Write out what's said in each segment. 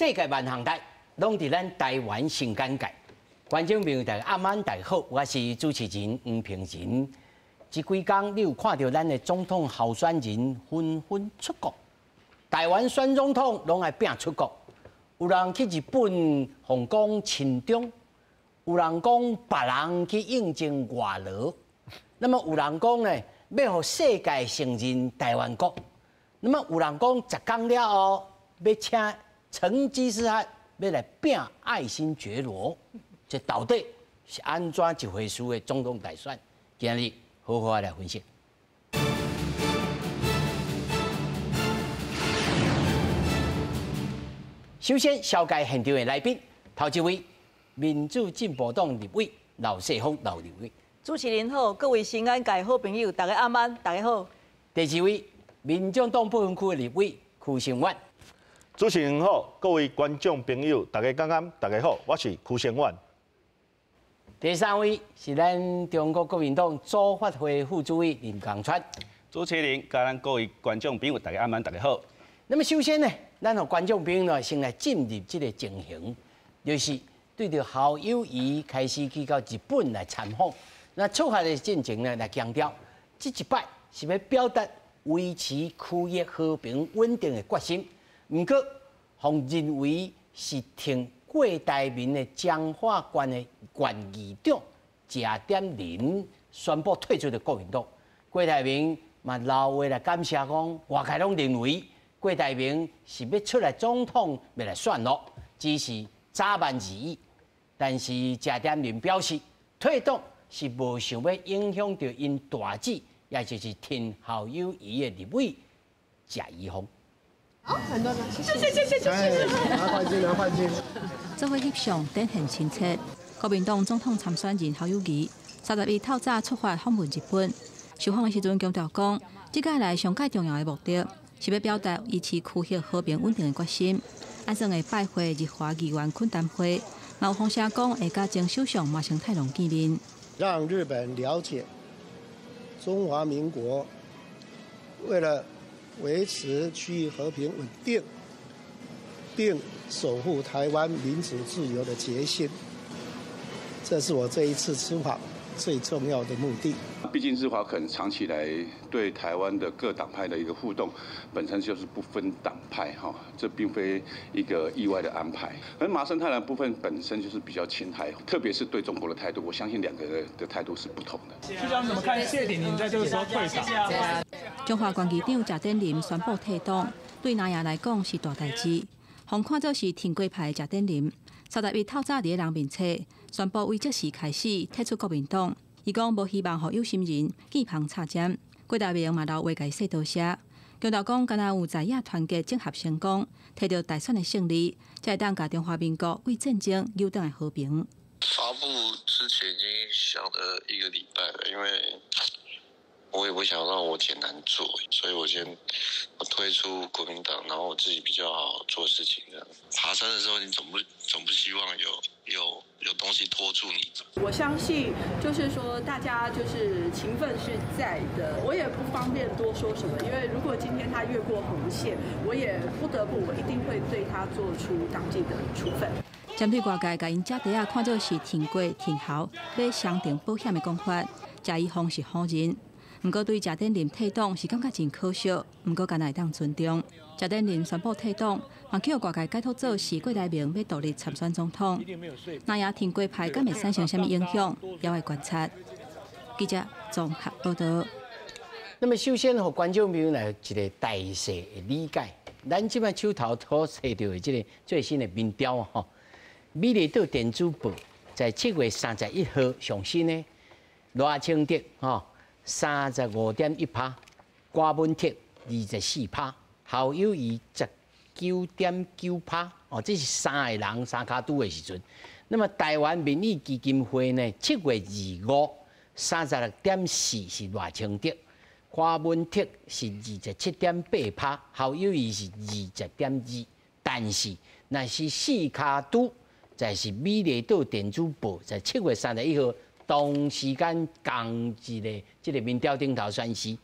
世界万项代，拢伫咱台湾新简介。观众朋友大家暗安，大家好，我是主持人黄平仁。这几天你有看到咱的总统候选人纷纷出国，台湾选总统拢爱拼出国，有人去日本、香港、亲中，有人讲别人去应征外劳，那么有人讲呢，要互世界承认台湾国，那么有人讲10天了后要请成吉思汗要来拼爱新觉罗，这到底是安怎一回事的总统大选？今日好好来分析。首先，小介现场的来宾，头一位民主进步党立委老世峰老立委。主持人好，各位新安界好朋友，大家晚安，大家好。第二位民众党不分区的立委邱成远。主持人好，各位观众朋友，大家晚安，大家好，我是邱成远。第三位是咱中国国民党组发会副主委林江川。主持人，甲咱各位观众朋友，大家晚安，大家好。那么首先呢，咱和观众朋友呢，先来进入这个情形，就是对着侯友宜开始去到日本来参访。那出发的进程呢，来强调，这一摆是要表达维持区域和平稳定的决心。不过，互认为是挺郭台铭的彰化县的县议长谢点林宣布退出的国民党。郭台铭嘛老话来感谢讲，外界拢认为郭台铭是要出来总统，要来选咯，只是早晚而已。但是谢点林表示，退党是无想要影响到因大姊，也就是挺侯友宜的立委谢宜峰。好，很多的，谢谢。拿冠军。这回翕相展现清澈，国民党总统参选人侯友宜31透早出发访问日本。受访的时阵强调讲，这届来上界重要的目的是要表达维持区域和平稳定的决心。按算会拜会日华议员懇谈会，有风声讲会甲前首相马英太郎见面，让日本了解中华民国为了维持区域和平稳定，并守护台湾民主自由的决心，这是我这一次出访最重要的目的。毕竟日华可能长期以来对台湾的各党派的一个互动，本身就是不分党派哈，这并非一个意外的安排。而麻生太郎部分本身就是比较亲台，特别是对中国的态度，我相信两个的态度是不同的。局长怎么看谢点林在这个时候退场？中华县议长谢点林宣布退党，对南亚来讲是大代志。红看作是挺贵派谢点林，31透早伫人面册宣布为这时开始退出国民党。伊讲无希望互有心人见旁插针。郭台铭嘛留话甲伊说多谢，强调讲，敢若有在野团结整合成功，摕到大选的胜利，才会当甲中华民国为战争扭转的和平。发布之前已经想了1个礼拜了，因为我也不想让我姐难做，所以我退出国民党，然后我自己比较好做事情这样。爬山的时候，你总不希望有东西拖住你。我相信，就是说大家就是情分是在的，我也不方便多说什么，因为如果今天他越过红线，我也不得不，我一定会对他做出党纪的处分。针对外界甲因姐弟仔看作是挺过挺侯要双重保险的讲法，谢宜峰是否认。不过对谢点林退党是感觉真可惜，不过敢会当尊重。谢点林宣布退党，嘛叫外界解读做是郭台铭要独立参选总统。那也挺贵派敢会产生什么影响，也会观察。记者综合报道。那么首先，和观众朋友来一个大势的理解。咱即摆手头所找到的这个最新的民调吼，美丽岛电子报在7月31号上新的赖清德吼。35.1%，郭文哲24%，侯友宜19.9%。哦，这是3个人3卡拄的时阵。那么台湾民意基金会呢，7月25 36.4%是赖清德，郭文哲是27.8%，侯友宜是20.2%。但是那是4卡拄，就是美丽岛电子报在7月31号。同时间同一个这个民调顶头宣示，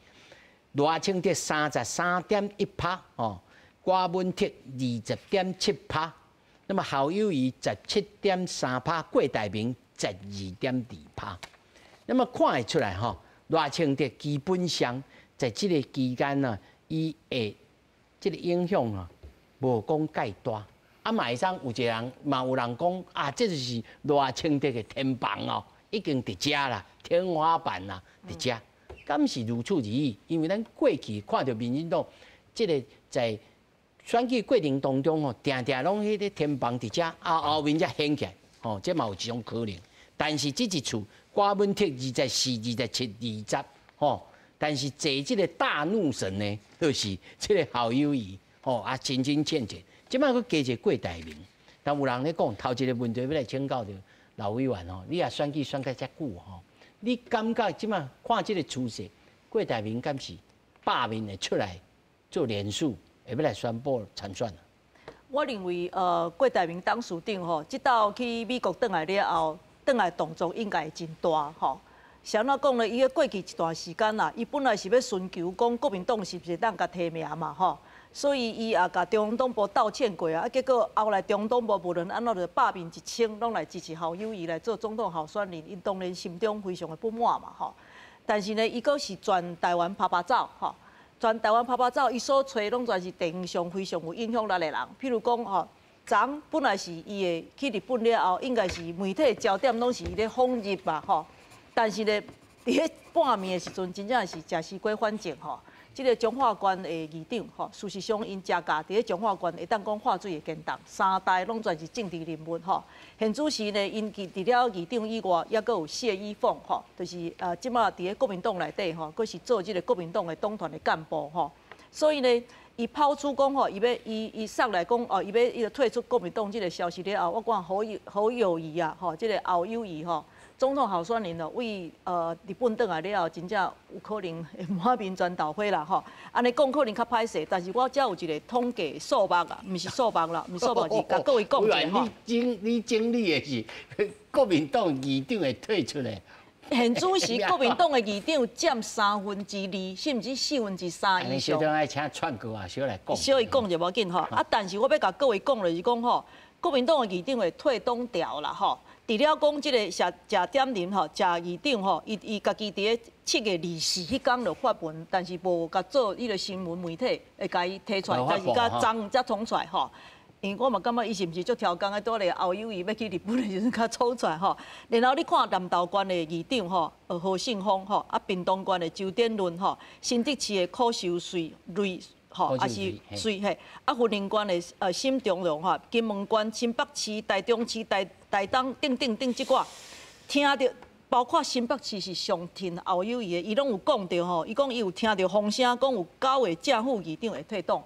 赖清德33.1%，哦，郭文哲20.7%，那么侯友宜17.3%，郭台铭12.2%。那么看得出来吼，赖清德基本上在这个期间呢，伊的这个影响啊，无讲介大。啊，嘛会有一个人，嘛有人讲啊，这就是赖清德的天棒哦，已经伫遮啦，天花板啦，伫遮。敢是如此而已，因为咱过去看到民进党这个在选举过程当中吼，定定拢迄个天棒伫遮，后面才掀起来，吼，这嘛有一种可能。但是这一次郭文特24、27、20，吼，但是坐这个大怒神呢，就是这个侯友宜，吼啊，真真切切。即摆佫加一个郭台铭，但有人咧讲头一个问题要来请教着老委员吼，你也选举选到遮久吼。你感觉即马看即个趋势，郭台铭敢是罢免会出来做连署，会要来宣布参选啊？我认为郭台铭董事长吼，即道去美国转来了后，转来动作应该会真大吼。像怎讲咧？伊个过去一段时间啦，伊本来是要寻求讲国民党是不是当甲提名嘛吼，所以伊也甲中央党部道歉过啊，结果后来中央党部无论安怎就罢免1000，拢来支持侯友宜来做总统候选人，因当然心中非常的不满嘛吼。但是呢，伊阁是全台湾拍拍走吼，全台湾拍拍走，伊所找拢全是地方上非常有影响力的人，譬如讲吼。昨本来是伊的去日本了后，应该是媒体的焦点拢是伊咧访日嘛吼。但是呢，伫迄半暝的时阵，真正是食西瓜反正吼。即个中华关的议长吼，事实上因家家伫咧中华关会当讲化水的建档，3代拢全是政治人物吼。现主时呢，因除了议长以外，也阁有谢依凤吼，就是即马伫咧国民党内底吼，阁是做即个国民党的党团的干部吼。所以呢，伊抛出讲吼，伊上来讲哦，伊要退出国民党即个消息了后，我讲侯友宜啊吼，即个侯友宜吼。总统候选人哦，为日本转来了后，真正有可能会满面全豆花啦吼。安尼讲可能较歹势，但是我遮有一个统计数目啊，毋是数目啦，毋是数目，是甲各位讲一下吼。你经历的是国民党议长会退出来。现主时国民党的议长占2/3，甚至4/3以上。小张爱请串歌啊，小来讲。小伊讲就无紧吼。啊，但是我要甲各位讲就是讲吼，国民党的议长会退党调啦吼。除了讲即个谢点林吼，谢议长吼，伊家己伫咧7月24迄天就发文，但是无甲做迄个新闻媒体会甲伊提出来，但是甲昨才冲出来吼。因为我嘛感觉伊是毋是足挑工的，倒来侯友宜要去日本的时阵甲冲出来吼。然后你看南投县的议长吼，何信峰吼，啊屏东县的周典伦吼，新竹市的柯秀瑞吼，也是水嘿，啊云林县的沈中荣吼，金门县、新北市、台中市、台东等即寡，听到包括新北市是上挺侯友宜的，伊拢有讲到吼，伊讲伊有听到风声，讲有9位正副议长会退党。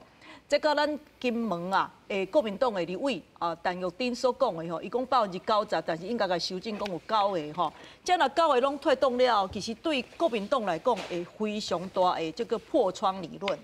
这个咱金门啊，国民党的立委啊，陈玉珍所讲的吼，伊讲90%，但是应该甲修正讲有9个吼。这若9个拢退党了，其实对国民党来讲会非常大的这个破窗理论。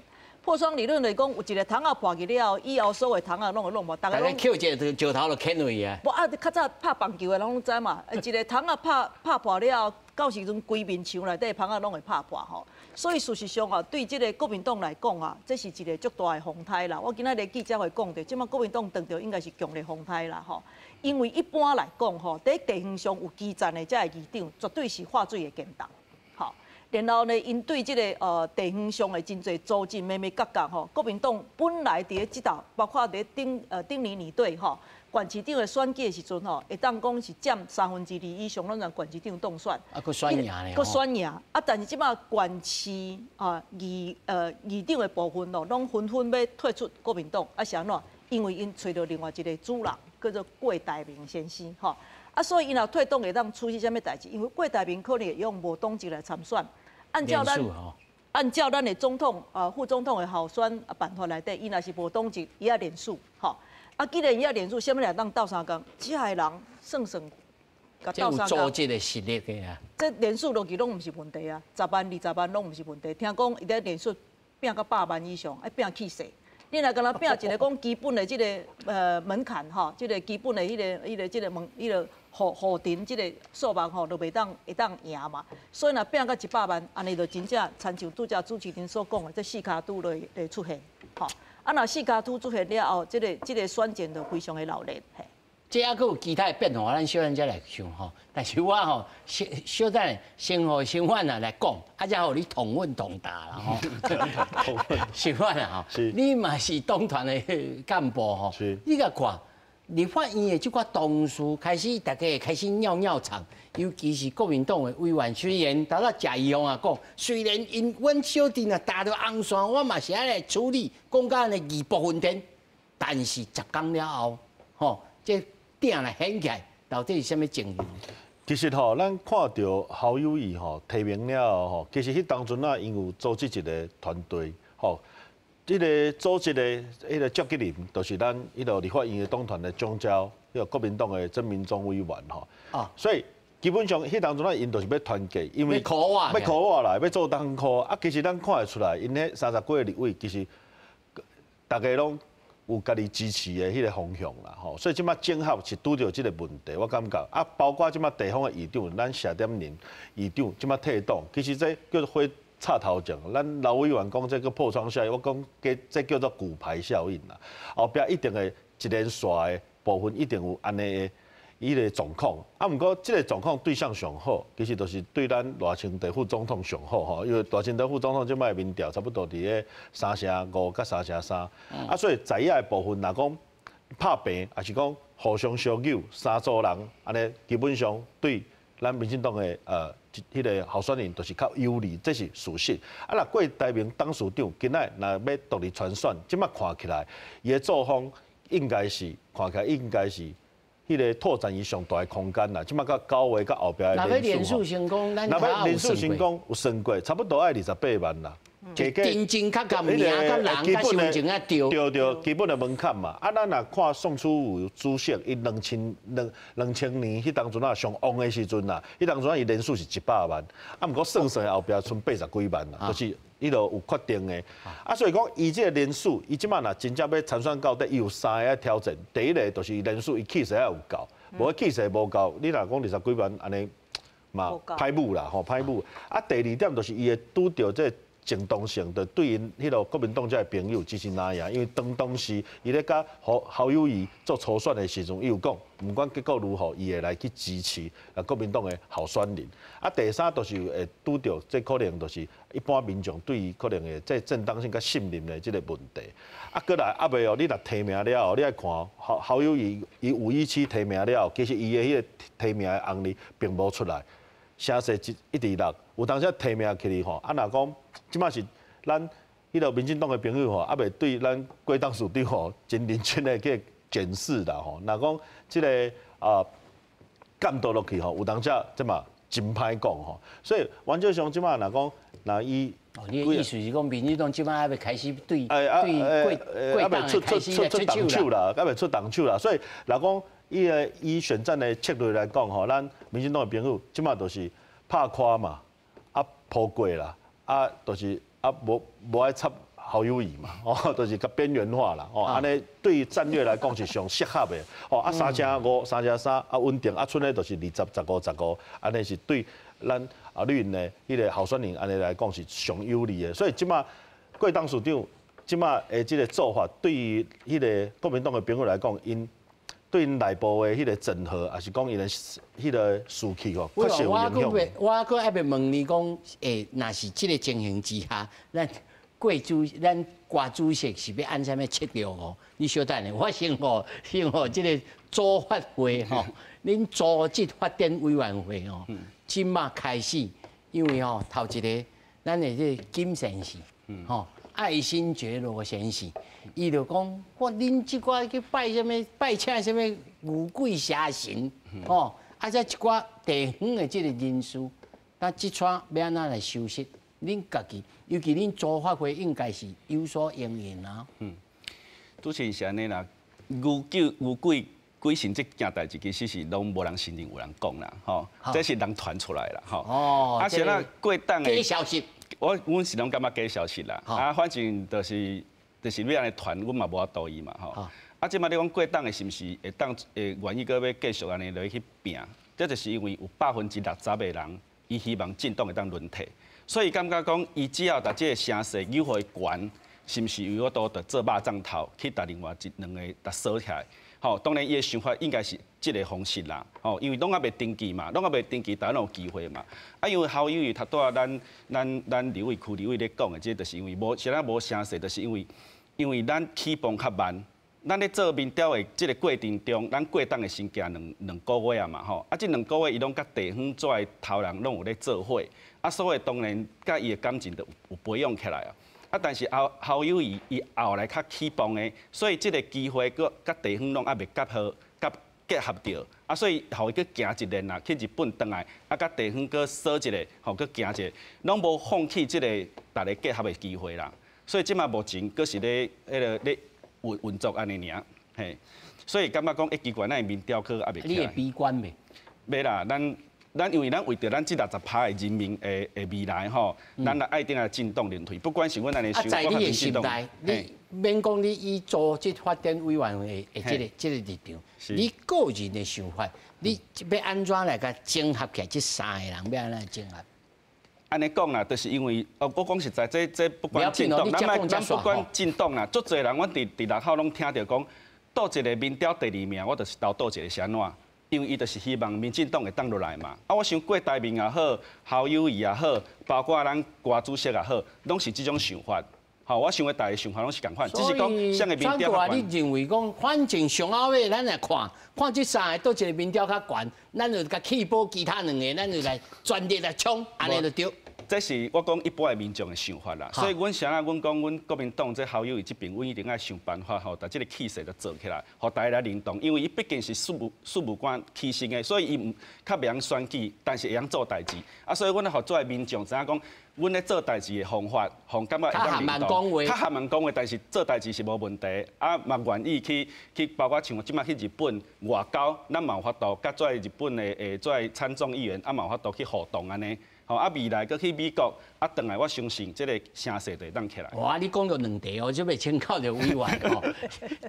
破窗理论来讲，有一个窗仔破去了，以后所有窗仔拢会弄无，大家拢。捡一个石头就捡落去啊。无啊，较早拍棒球的拢知嘛，一个窗仔拍破了，到时阵规面墙内底窗仔拢会拍破吼。所以事实上啊，对这个国民党来讲啊，这是一个足大的风台啦。我今仔日记者会讲到，即马国民党当着应该是强烈风台啦吼。因为一般来讲吼，在地方上有基站的这个议长，绝对是化水的建档。好，然后呢，因对这个地方上的真侪组织咩咩角角吼，国民党本来伫咧即道，包括伫丁尼女队吼。县市长的选举的时阵吼，会当讲是占2/3以上，拢让县市长当选。啊，佮选赢咧。佮选赢，啊，但是即马县市议长的部分咯，拢纷纷要退出国民党，啊，是安怎？因为因找到另外一个主人，叫做郭台铭先生，吼。啊，所以因若退党会当出现啥物代志？因为郭台铭可能会用无党籍来参选，按照咱的总统副总统的候选办法内底，伊若是无党籍，伊也连署，吼。啊，既然伊要连署，啥物来当斗相共？这个人算甲斗相共。这有组织的实力的啊。这连署落去拢毋是问题啊，10万、20万拢毋是问题。听讲伊在连署拼到100万以上，爱拼气势。你若敢若拼一个讲基本的这个门槛吼，这个基本的这个户庭这个数目吼，就会当赢嘛。所以若拼到100万，安尼就真正参像拄则主持人所讲的，这4卡拄会出现吼。啊，若四家凸出现了后，这个选战就非常的热烈。嘿，这还佫有其他的变化，咱小等再来想吼。但是我吼小等先互先反啊来讲，啊才互你同问同答啦吼。先反啊吼，你嘛是党团的干部吼，你甲看。立法院的这寡同事开始，大家开始尿场，尤其是国民党的委员，虽然达到贾义雄啊讲，虽然阮小弟啊打到红线，我嘛是爱来处理，讲甲呢义薄云天，但是10天了后，吼，这鼎来掀起来，到底是啥物情形？其实吼，咱看到侯友宜吼提名了吼，其实迄当阵啊，因有组织一个团队吼。这个组织的迄个召集人，就是咱迄个立法院的党团的总召，迄个国民党的曾明忠委员吼。啊，所以基本上迄当中咱因就是要团结，因为要考我啦，要做当考啊。其实咱看会出来，因迄30几个立委，其实大家拢有家己支持的迄个方向啦吼。所以即摆整合是拄着即个问题，我感觉啊，包括即摆地方的议长，咱谢点林议长即摆退党，其实这叫做灰插头奖，咱老委员讲这个破窗效应，我讲这叫做骨牌效应啦。后壁一定会一连串的部分一定有安尼的伊个状况。啊，毋过这个状况对象上好，其实就是对咱赖清德副总统上好吼，因为赖清德副总统即摆民调差不多伫咧3.5%甲3.3%，啊，所以在野的部分，若讲拍平，还是讲互相相救，三组人安尼，基本上对咱民进党的迄个候选人就是较有利，这是事实。啊，若郭台铭董事长今仔若要独立参选，即摆看起来，伊的作风应该是看起来应该是迄个拓展伊上大的空间啦。即摆到9月到后壁的若要连署成功，咱若要连署成功有算过，差不多爱28万啦。真正较甲名甲人甲身份证啊对，基本的门槛嘛。啊，咱若看宋楚瑜主席，伊2000年迄当阵啊上旺的时阵啦，迄当阵啊伊人数是100万，啊，毋过算算后壁剩80几万啦，就是伊就有确定的。啊，所以讲伊这个人数，伊即摆若真正要参选到底，伊有3个挑战。第一个就是人数，伊气势要有够，无气势无够，你若讲20几万安尼嘛歹舞啦，吼歹舞。啊，第二点就是伊会拄着这正当性，就对因迄个国民党这朋友支持那样，因为当时伊咧甲侯友宜做初选的时阵，伊有讲，毋管结果如何，伊会来去支持国民党的候选人。啊，第三就是会拄着，这可能就是一般民众对于可能的这正当性甲信任的这个问题。啊，过来啊，袂哦，你若提名了后，你爱看侯友宜伊有意去提名了后，其实伊的迄个提名的红利并无出来。声势一直落，有当时提名起哩吼，啊若讲即摆是咱迄个民进党的朋友吼，啊袂对咱郭董事长吼真认真的去检视啦吼。若讲即个监督落去吼，有当时即嘛真歹讲吼。所以原则上即摆若讲，若伊你的意思是讲民进党即摆还袂开始对贵党出开始来动手啦，还袂出动手啦。所以若讲以选战的策略来讲吼，咱民进党的朋友即马就是拍垮嘛，啊铺过啦，啊就是无爱插侯友宜嘛，哦，就是较边缘化啦，哦，安尼对战略来讲是上适合的，哦，啊3.5、3.3，啊稳定，啊剩的就是20、15、15，安尼是对咱绿营的迄个候选人安尼来讲是上有利的，所以即马郭董事长即马的即个做法，对于迄个国民党的朋友来讲，因对因内部的迄个整合，还是讲因的迄个士气吼，确实有影响。我还要问你讲，若是这个情形之下，咱郭主席是要按什么策略哦？你小等下，我先这个组发会吼，恁组织发展委员会吼，即马开始，因为吼头一个咱的这金先生，吼爱新觉罗先生。伊就讲，恁即寡去拜请什么牛鬼蛇神，吼，啊，再一寡地方的即个人士，那即串要安怎来收拾？恁家己，尤其恁组发会应该是有所应用啊。拄是是安尼啦，牛鬼神这件代志，其实是拢无人承认，有人讲啦，吼，这是人传出来啦，吼。哦。啊，是那过党的假消息，阮是拢感觉假消息啦。啊，反正就是要安尼传，阮嘛无法度伊嘛吼。啊，即摆你讲过党的是毋是会愿意搁要继续安尼落去拼？这就是因为有60%的人，伊希望进党会当轮替，所以感觉讲伊只要把这个声势诱互伊悬，是毋是为我都做肉粽头去甲另外两个甲锁起来？吼，当然伊的想法应该是即个方式啦。吼，因为拢还袂登记嘛，拢还袂登记，大家有机会嘛。啊，因为校友伊头拄啊，咱立委区立委咧讲的，即就是因为现在无声势，就是因为咱起步较慢。咱咧做民调的即个过程中，咱过档的先行两个月啊嘛，吼，啊，即2个月伊拢甲地方做的头人拢有咧做伙，啊，所以当然甲伊的感情就有培养起来啊。啊，但是校友伊后来较起步的，所以即个机会佮地方拢还袂结合着，啊，所以互伊去行一年啊，去日本回来，啊，甲地方佮锁一个，吼，佮行一个，拢无放弃即个大家结合的机会啦。所以即马目前佮是咧咧运作安尼尔，嘿，所以感觉讲奇怪，咱民调科也袂起来。你会悲观袂？袂啦，咱因为咱为着咱这60%的人民的未来吼，咱来爱定来进动连推，不管是阮安尼想，在你的心内，你免讲你以组织发展委员会的这个立场，你个人的想法，你要安怎来甲整合起来？这3个人要安怎整合？安尼讲啦，就是因为我讲实在，这不管进动，咱不管进动啦，足侪人，阮伫内口拢听到讲，倒一个民调第2名，我就是倒一个是安怎？因为伊就是希望民进党会当落来嘛。啊，我想郭台铭也好，侯友宜也好，包括咱郭主席也好，拢是这种想法。好，我想的大家想法拢是共款，只是讲像个民调较悬。你认为讲，反正上后尾咱来看这3个倒一个民调较悬，咱就甲弃保其他2个，咱就来全力来冲，安尼就对。这是我讲一般的民众的想法啦，所以阮想啊，阮讲阮国民党这侯友宜这边，阮一定爱想办法吼，把这个气势就做起来，互大家来认同。因为伊毕竟是事务官起身的，所以伊较袂晓选举，但是会晓做代志。啊，所以阮咧互做民众知影讲，阮咧做代志的方法，互感觉会当认同。较含慢讲话，但是做代志是无问题。啊，嘛愿意去包括像即马去日本外交，咱嘛有法度甲做日本的做参众议员，啊嘛有法度去互动安尼。吼啊，未来搁去美国啊，回来我相信这个声势就会当起来。哇，你讲到2题哦，就要请教着委员哦。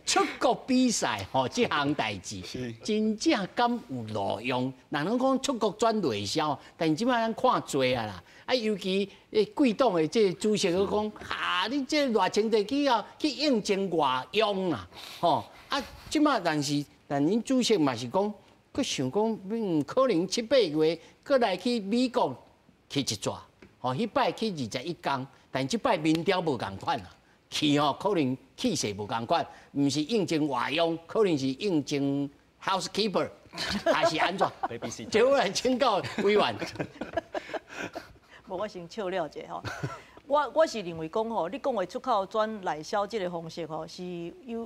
出国比赛吼，这项代志真正敢有路用？人拢讲出国转内销，但即摆咱看多啊啦。啊，尤其贵党的这主席佢讲，哈，你这偌千地去应征外用啦，吼啊，即摆但恁主席嘛是讲，佢想讲，可能7、8月搁来去美国。去一抓，吼，迄摆去21天，但即摆民调无共款啦，去吼可能气势无共款，毋是应征外佣，可能是应征 housekeeper， 还是安怎？接下来请教委员。无，我先笑了者吼。我是认为讲吼，你讲的出口转内销这个方式吼，是有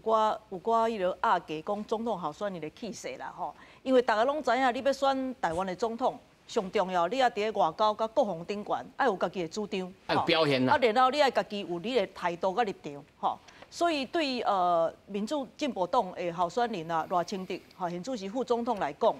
寡迄个压价讲总统候选人的气势啦吼，因为大家拢知影，你要选台湾的总统。上重要，你也伫咧外交甲国防顶悬，爱有家己的主张，爱表现啊，然后你爱家己有你的态度甲立场，吼。所以对民主进步党的候选人啊，赖清德，现主席副总统来讲，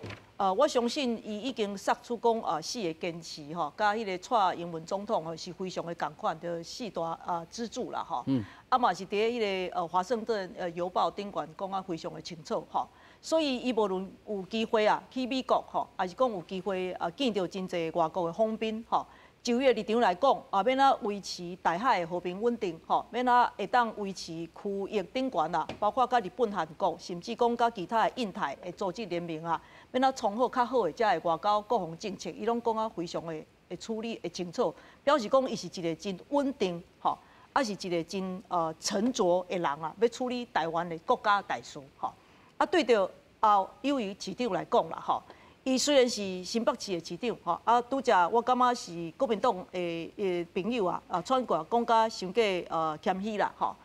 我相信伊已经杀出讲4个坚持，吼，甲迄个蔡英文总统吼是非常的共款的4大支柱啦，吼。啊嘛是伫咧迄个华盛顿邮报顶悬讲啊非常的清楚，吼。所以，伊无论有机会啊去美国吼，还是讲有机会见到真侪外国的访宾吼，就伊的立场来讲，免维持台海的和平稳定吼，免会当维持区域顶悬啦，包括甲日本、韩国，甚至讲甲其他的印太的组织联盟啊，免创好较好的遮的外交国防政策，伊拢讲啊非常的会处理会清楚，表示讲伊是一个真稳定吼，是一个真沉着的人啊，要处理台湾的国家大事吼。对着友谊市长来讲啦，吼，伊虽然是新北市的市长，吼，拄则我感觉是国民党的朋友啊，串过讲甲伤过谦虚啦，吼，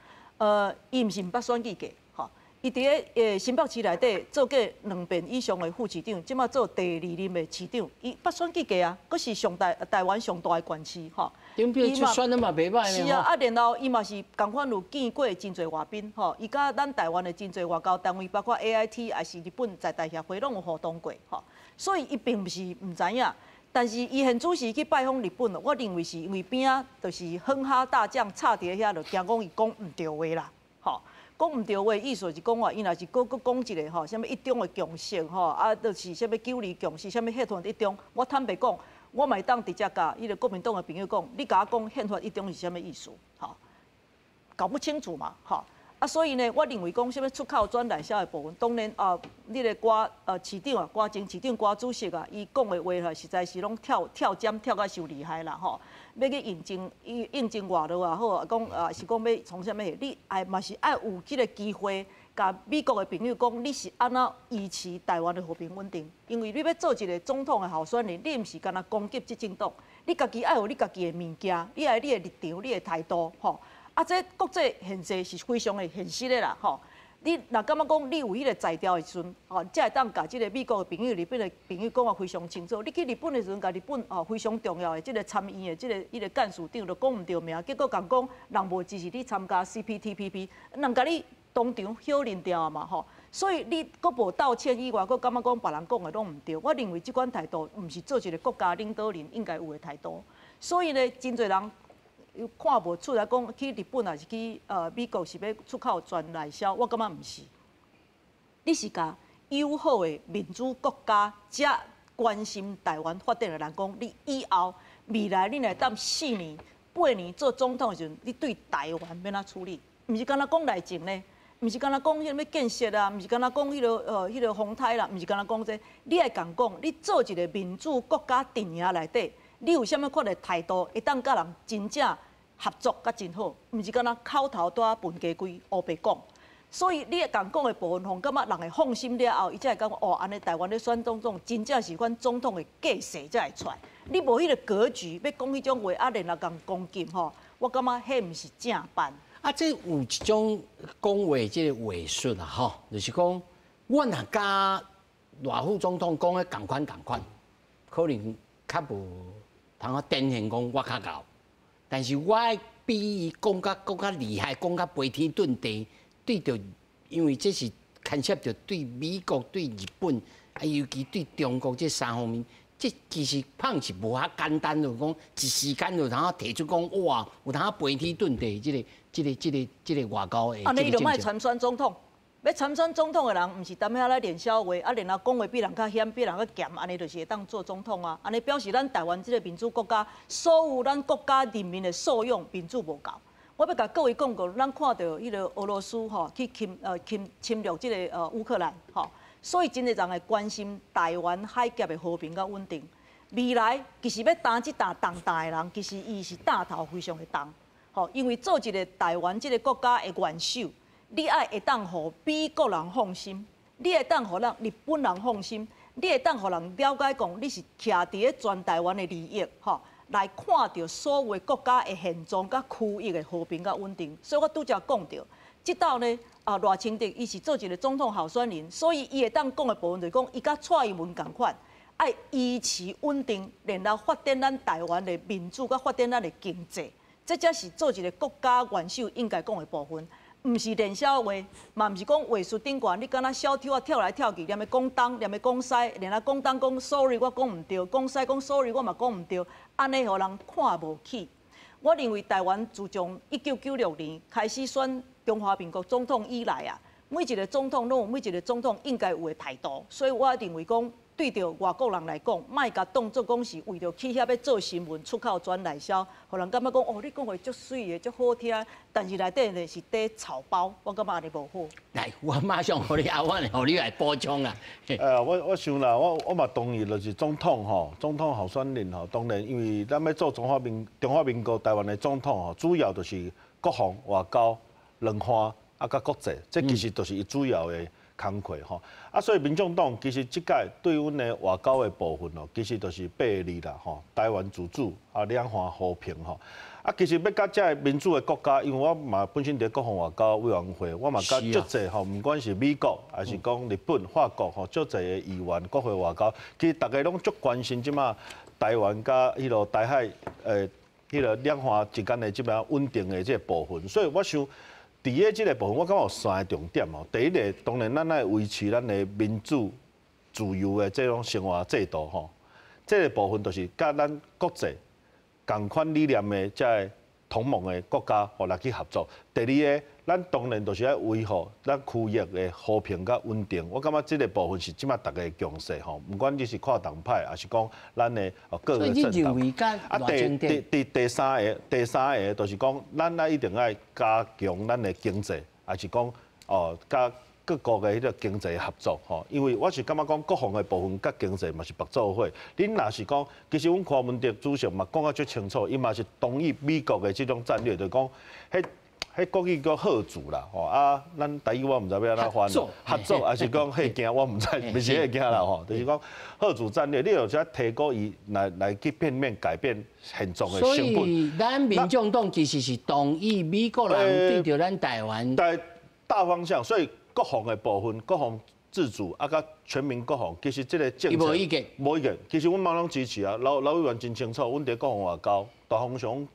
伊毋是毋捌选举过，吼，伊伫咧新北市内底做过2遍以上的副市长，即马做第2任的市长，伊捌选举过啊，佫是台湾上大的县市，吼。伊嘛选得嘛袂歹是啊，然后伊嘛是共款有见过真侪外宾，吼，伊甲咱台湾的真侪外交单位，包括 AIT 还是日本在台协会，拢有互动过，吼，所以伊并不是毋知影，但是伊现主席去拜访日本，我认为是因为边啊，就是哼哈大将插伫遐，就惊讲伊讲毋对话啦，吼。讲毋对话，意思是讲话，伊若是讲一个吼，啥物一中的共识吼，就是啥物9二共识，啥物宪法一中，我坦白讲。我嘛会当直接甲伊个国民党的朋友讲，你甲我讲宪法一中是啥物意思？吼，搞不清楚嘛，哈。啊，所以呢，我认为讲什么出口转内销的部分，当然你个市长啊，前市长郭主席啊，伊讲的话实在是拢跳针跳到伤厉害啦吼。要去应征外劳也好，讲是讲要从啥物，你嘛是爱有即个机会，甲美国的朋友讲，你是安怎支持台湾的和平稳定？因为你要做一个总统的候选人，你毋是干那攻击执政党，你家己爱有你家己的物件，你爱你的立场、你的态度，吼。啊，这国际现实是非常的现实的啦，吼！你若感觉讲你有迄个才调的时阵，吼，才会当甲即个美国的朋友、日本的朋友讲啊非常清楚。你去日本的时阵，甲日本非常重要的即个参议的迄个干事长都讲唔着名，结果讲人无支持你参加 CPTPP， 人甲你当场晓认掉啊嘛，吼！所以你阁无道歉以外，阁感觉讲别人讲的拢唔对。我认为即款态度唔是做一个国家领导人应该有的态度。所以呢，真侪人。又看无出来讲去日本还是去美国是要出口转内销，我感觉毋是。你是甲友好的民主国家，才关心台湾发展的人讲，你以后未来你来当4年、8年做总统的时阵，你对台湾要哪处理？毋是干那讲内政呢？毋是干那讲迄个建设啊？毋是干那讲迄个风台啦？毋是干那讲这？你爱讲讲，你做一个民主国家阵营内底。你有啥物款的态度，会当甲人真正合作甲真好，毋是敢若口头带分家规黑白讲。所以你讲的部分，感觉人会放心了后，伊才会讲哦，安尼台湾咧选总统，真正是阮总统的架势才会出来。你无迄个格局，要讲迄种话，然后讲攻击吼，我感觉迄毋是正办。这有一种讲话即个话术啊，吼，就是讲我若甲赖副总统讲的共款，可能较无。通啊展现讲我较高，但是我比伊讲较更较厉害，讲较飞天遁地，对着，因为这是牵涉着对美国、对日本，尤其对中国这3方面，这其实胖是无遐简单，就讲一时间就通提出讲哇，有通飞天遁地，这个外交的。你就莫参选总统。要参选总统的人，毋是踮遐来练小话，然后讲话比人较险，比人较咸，安尼就是会当做总统啊！安尼表示咱台湾这个民主国家，所有咱国家人民的素养民主无够。我要甲各位讲过，咱看到迄个俄罗斯吼去侵略这个乌克兰吼，所以真侪人会关心台湾海峡的和平甲稳定。未来其实要打这打重大的人，其实伊是大头非常的重，吼，因为做一个台湾这个国家的元首。你爱会当互美国人放心，你会当互人日本人放心，你会当互人了解讲你是徛伫咧全台湾的利益，吼，来看到所有的国家的现状甲区域的和平甲稳定。所以我拄则讲到，即道呢赖清德伊是做一个总统候选人，所以伊会当讲的部分就是讲，伊甲蔡英文共款，爱维持稳定，然后发展咱台湾的民主甲发展咱的经济，这才是做一个国家元首应该讲的部分。毋是练小话，嘛毋是讲话术顶悬，你敢若小跳啊跳来跳去，连要讲东，连要讲西，连啊讲东讲 sorry 我讲唔对，讲西讲 sorry 我嘛讲唔对，安尼互人看无起。我认为台湾自从1996年开始选中华民国总统以来啊，每一个总统拢有每一个总统应该有的态度，所以我认为讲。对着外国人来讲，莫甲当作讲是为着去遐要做新闻、出口转内销，互人感觉讲哦，你讲话足水的、足好听，但是内底呢是底草包，我感觉安尼无好。来，我马上互你阿婉，互你来补充啊。我想啦，我嘛同意，就是总统吼，总统候选人吼，当然因为咱要做中华民国台湾的总统吼，主要就是国防、外交、两岸啊，甲国际，这其实就是伊主要的。工课吼，所以民众党其实即届对阮的外交的部分哦，其实就是8个字啦吼，台湾自主两岸和平吼。其实要甲这个民主的国家，因为我嘛本身伫国防外交委员会，我嘛甲足济吼，毋管是美国还是讲日本、法国吼，足济的议员、国会外交，其实大家拢足关心即马台湾甲迄落台海迄落两岸之间的即摆稳定的这个部分，所以我想。伫个即个部分，我感觉有3个重点哦。第一个，当然咱爱维持咱的民主、自由的这种生活制度吼。这个部分就是甲咱国际共款理念的这同盟的国家来去合作。第二个，咱当然就是要维护咱区域的和平甲稳定。我感觉这个部分是即马大家的强势吼，不管你是跨党派，还是讲咱的各个政党。啊，第三个就是讲，咱一定要加强咱的经济，还是讲加各国的迄个经济合作吼。因为我是感觉讲国防的部分甲经济嘛是合作伙。恁若是讲，其实阮柯文哲主席嘛讲啊足清楚，伊嘛是同意美国的这种战略，就讲迄国语叫贺主啦，吼啊，咱台语我毋知要安怎翻，合作还是讲迄件我毋知，毋是迄件啦吼，就是讲贺主战略，你有只提高伊来去片面改变现状的成本。所以咱民众党其实是同意美国人对着咱台湾。大方向，所以国防的部分，国防自主啊，甲全民国防，其实这个政策无意见，无意见。其实阮嘛拢支持啊，老委员真清楚，阮伫国防外交大方向。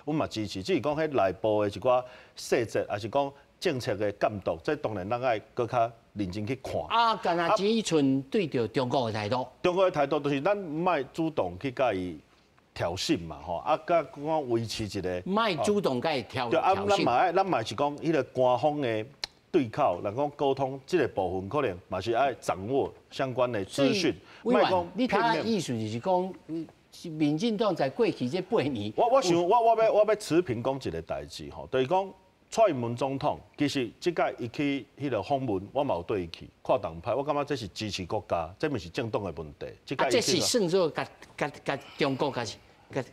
阮嘛支持，只是讲迄内部的一寡细节，还是讲政策的监督，这当然咱爱搁较认真去看。啊，干那只一寸对着中国的态度。中国的态度就是咱莫主动去甲伊挑衅嘛，吼，啊，甲讲维持一个。莫主动甲伊挑衅。对啊，咱嘛是讲迄个官方的对口，人讲沟通这个部分，可能嘛是爱掌握相关的资讯。委员，你睇意思就是讲。民进党在过去这8年，我要持平讲一个代志吼，就是讲蔡英文总统其实即届伊去迄个访问，我嘛有对伊去跨党派，我感觉这是支持国家，这毋是政党的问题。这是算做甲中国甲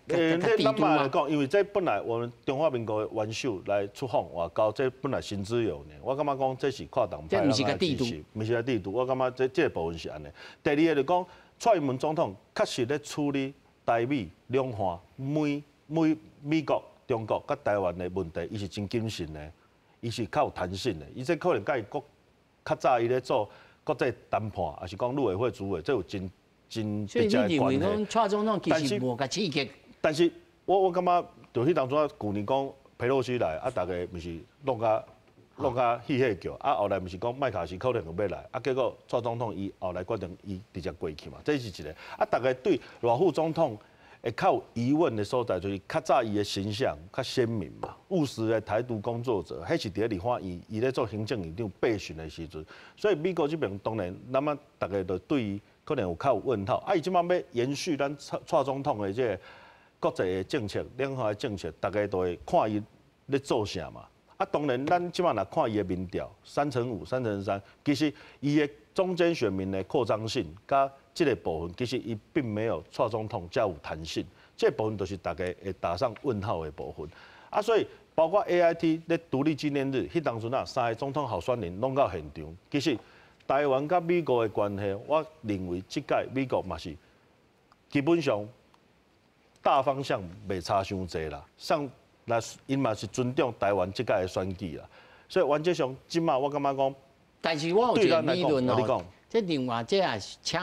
咱嘛来讲，因为这本来我们中华民国的元首来出访外交，这本来行之有年。我感觉讲这是跨党派，这毋是个制度，毋是个制度。我感觉这个部分是安尼。第二个就讲蔡英文总统确实咧处理。台美两岸美国、中国甲台湾的问题，伊是真谨慎的，伊是较有弹性的。伊这可能甲伊较早伊咧做国际谈判，还是讲陆委会主委，这有真直接的关系。所以你认为讲蔡总统其实无甲刺激？但是我感觉就迄当初去年讲佩洛西来，啊，大家毋是弄甲戏戏叫，啊，后来毋是讲麦卡锡可能要来，啊，结果蔡总统伊后来决定伊直接过去嘛，这是一个。啊，大家对赖副总统会较有疑问的所在，就是较早伊的形象较鲜明嘛，务实的台独工作者，迄是伫立法院伊咧做行政院长备询的时阵，所以美国这边当然，那么大家就对伊可能有较有问号。啊，伊即摆要延续咱蔡总统的这个国际的政策、两岸的政策，大家都会看伊咧做啥嘛。啊，当然，咱即摆若看伊的民调，3成5、3成3，其实伊的中间选民的扩张性，甲这个部分，其实伊并没有蔡总统较有弹性。这部分就是大家会打上问号的部分。啊，所以包括 AIT 咧独立纪念日，迄当阵啊，3个总统候选人拢到现场。其实台湾甲美国的关系，我认为即届美国嘛是基本上大方向袂差伤济啦。那因嘛是尊重台湾即届的选举啦，所以原则上即马我感觉讲，但是我有一个理论哦，这另外这也是请，